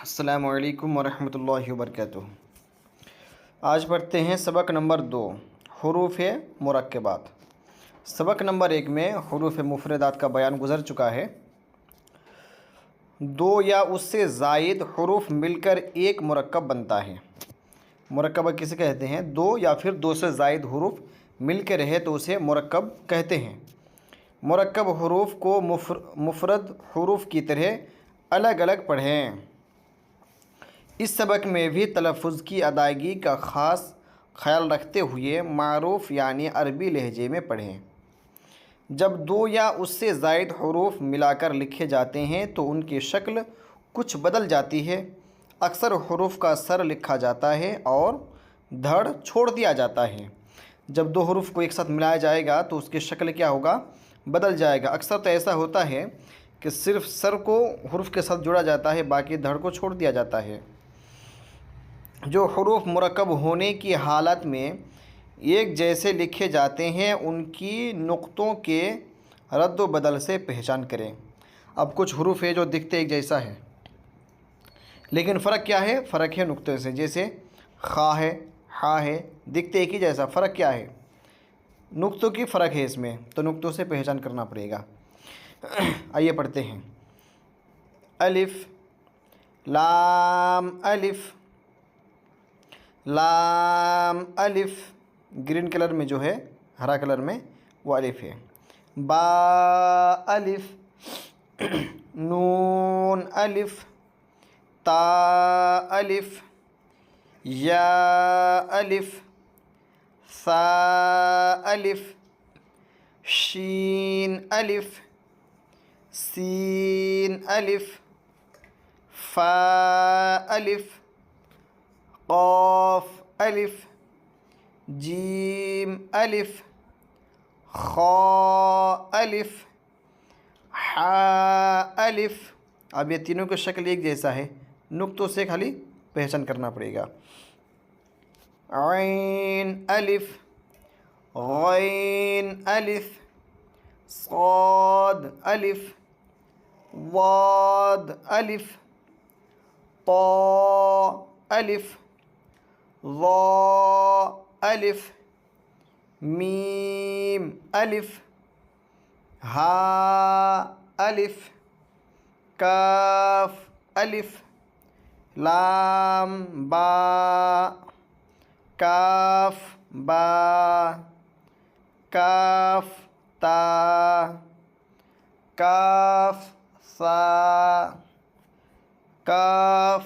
अस्सलामु अलैकुम वरहमतुल्लाहि वबरकातुहू। आज पढ़ते हैं सबक नंबर 2 हुरूफ़ मुरक्कबात। सबक नंबर 1 में हुरूफ़ मुफ़रदात का बयान गुज़र चुका है। दो या उससे ज़ायद हुरूफ़ मिलकर एक मुरक्कब बनता है। मुरक्कब किसे कहते हैं? दो या फिर दो से ज़ायद हुरूफ़ मिलकर रहे तो उसे मुरक्कब कहते हैं। मुरक्कब हुरूफ़ को मुफ़रद हुरूफ़ की तरह अलग अलग पढ़ें। इस सबक में भी तलफ़्फ़ुज़ की अदायगी का ख़ास ख़याल रखते हुए मारूफ़ यानी अरबी लहजे में पढ़ें। जब दो या उससे ज़ायद हुरूफ़ मिलाकर लिखे जाते हैं तो उनकी शक्ल कुछ बदल जाती है। अक्सर हुरूफ़ का सर लिखा जाता है और धड़ छोड़ दिया जाता है। जब दो हुरूफ़ को एक साथ मिलाया जाएगा तो उसकी शक्ल क्या होगा? बदल जाएगा। अक्सर तो ऐसा होता है कि सिर्फ़ सर को हुरूफ़ के साथ जोड़ा जाता है, बाकी धड़ को छोड़ दिया जाता है। जो हुरूफ़ मुरक्कब होने की हालत में एक जैसे लिखे जाते हैं उनकी नुक्तों के रद्द बदल से पहचान करें। अब कुछ हुरूफ़ है जो दिखते एक जैसा है, लेकिन फ़र्क क्या है? फ़र्क है नुक्ते से। जैसे खा है, हा है, दिखते एक ही जैसा, फ़र्क क्या है? नुक्तों की फ़र्क है इसमें, तो नुक्तों से पहचान करना पड़ेगा। आइए पढ़ते हैं। अलिफ़, लाम, अलिफ़, लाम, अलिफ़। ग्रीन कलर में जो है, हरा कलर में वो अलिफ़ है। बा, अलिफ़, नून, अलिफ़, ता, अलिफ़, या, अलिफ़, सा, अलिफ़, शीन, अलिफ़, सीन, अलिफ़, फा, अलिफ़, क़ाफ़, अलिफ़, जीम, अलिफ़, खा, अलिफ़, हा, अलिफ़। अब ये तीनों की शक्ल एक जैसा है, नुक्तों से खाली पहचान करना पड़ेगा। ऐन, अलिफ़, गैन, अलिफ़, साद, अलिफ़, वाद, अलिफ़, ता, अलिफ़, ज़ा, अलिफ़, मीम, अलिफ़, हा, अलिफ़, काफ, अलिफ़, लाम, बा, काफ, बा, काफ, ता, काफ, सा, काफ,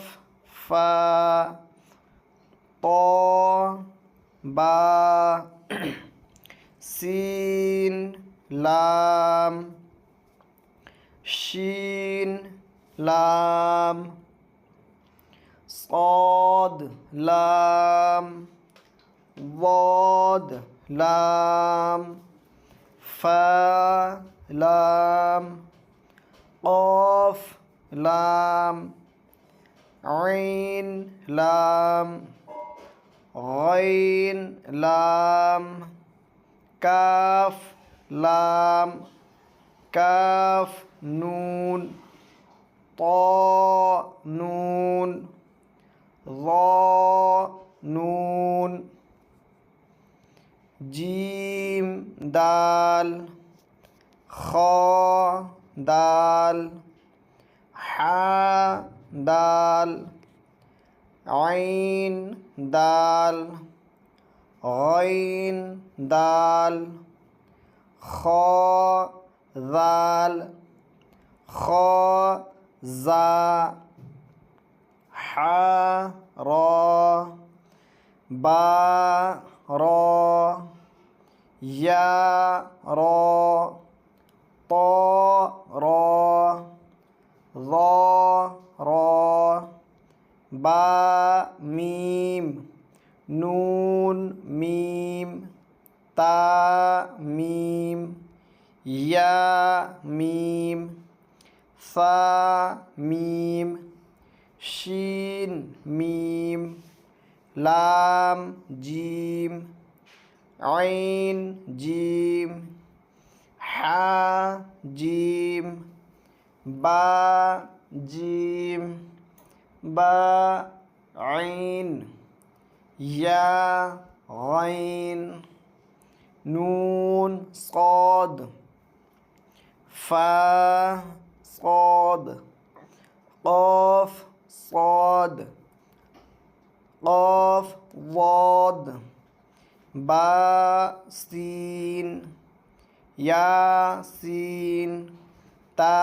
फा, तो, बा, सीन, लाम, शीन, लाम, साद, लाम, वाद, लाम, फा, लाम, क़ाफ़, लाम, ऐन, लाम, गैन, लाम, काफ, लाम, काफ, नून, ता, नून, ज़ा, नून, जीम, दाल, खा, दाल, हा, दाल, ऐन, दाल, गैन, दाल, खा, दाल, खा, जा, हा, रा, बा, रा, या, रा, ता, रा, ज़ा, रा, बा, मीम, नून, मीम, ता, मीम, या, मीम, सा, मीम, शीन, मीम, लाम, जीम, ऐन, जीम, हा, जीम, बा, जीम, बा ऐन, या गैन, नून सॉद, फा सॉद, क़ाफ सॉद, क़ाफ वाद, बा सीन, या सीन, ता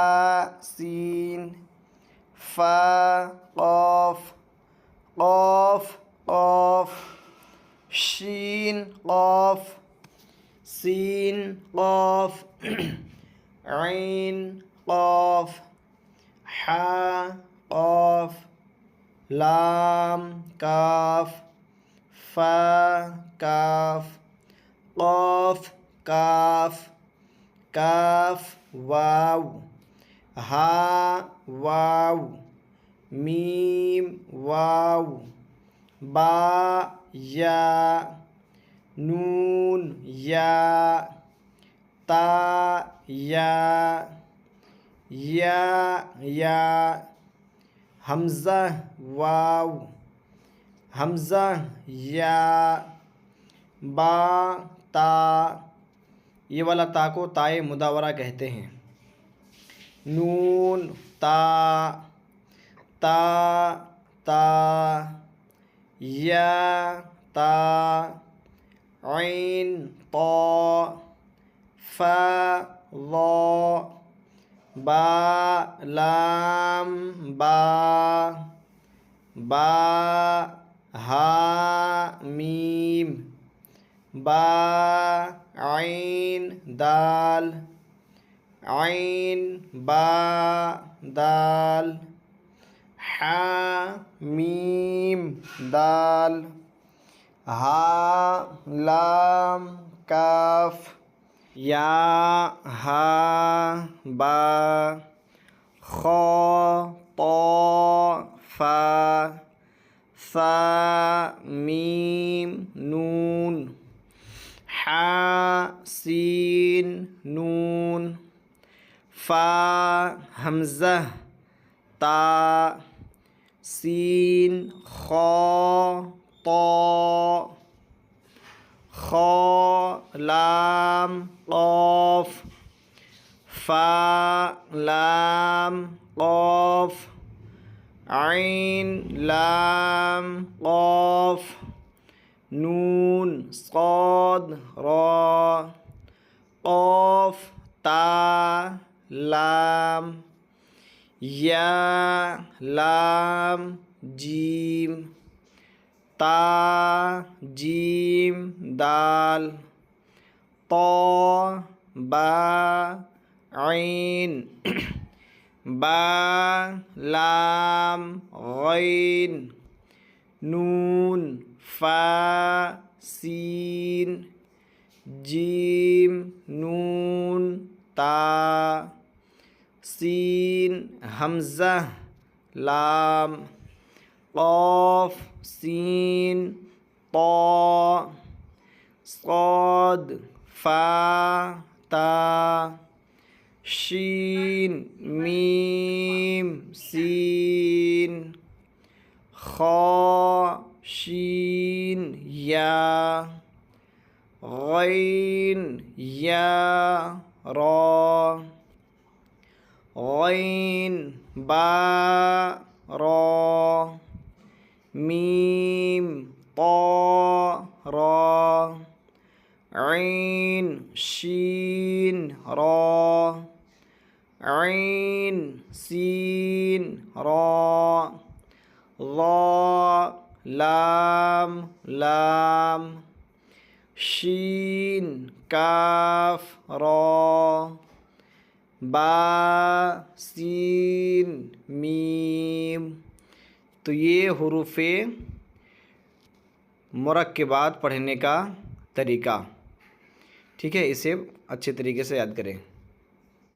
सीन, फा क़ाफ, क़ाफ क़ाफ, शीन क़ाफ, सीन क़ाफ, ऐन क़ाफ, हा क़ाफ, लाम काफ, फा काफ, क़ाफ काफ, काफ वाव, हा वाव, मीम वाव, बा या, नून या, ता या, हमज़ा वाव, हमज़ा या, बा ता, ये वाला ता को ताए मुदावरा कहते हैं। नून ता, ता ता, या ता, ऐन ता, फा ज़ा, बा लाम बा, बा हा मीम, बा ऐन दाल, ऐन बा दाल, हा मीम दाल, हा लाम काफ, या हा बा, खा ता फा, सा मीम नून, हा सीन नून, फा हमज़ा ता, सीन खा ता, खा लाम क़ाफ, फा लाम क़ाफ, ऐन लाम क़ाफ, नून सॉद रा, क़ाफ ता लाम, या लाम जीम, ता जीम दाल, ता बा ऐन, बा लाम गैन, नून फा सीन, जीम नून ता, सीन हमज़ा लाम, क़ाफ सीन ता, सॉद फा ता, शीन मीम सीन, खा शीन या, गैन या रा, गैन बा रा, मीम ता रा, ऐन शीन रा, ऐन सीन रा, ज़ा लाम लाम, शीन काफ रा, बा सीन मीम। तो ये हुरूफ़े मुरक्कबात पढ़ने का तरीका, ठीक है, इसे अच्छे तरीके से याद करें।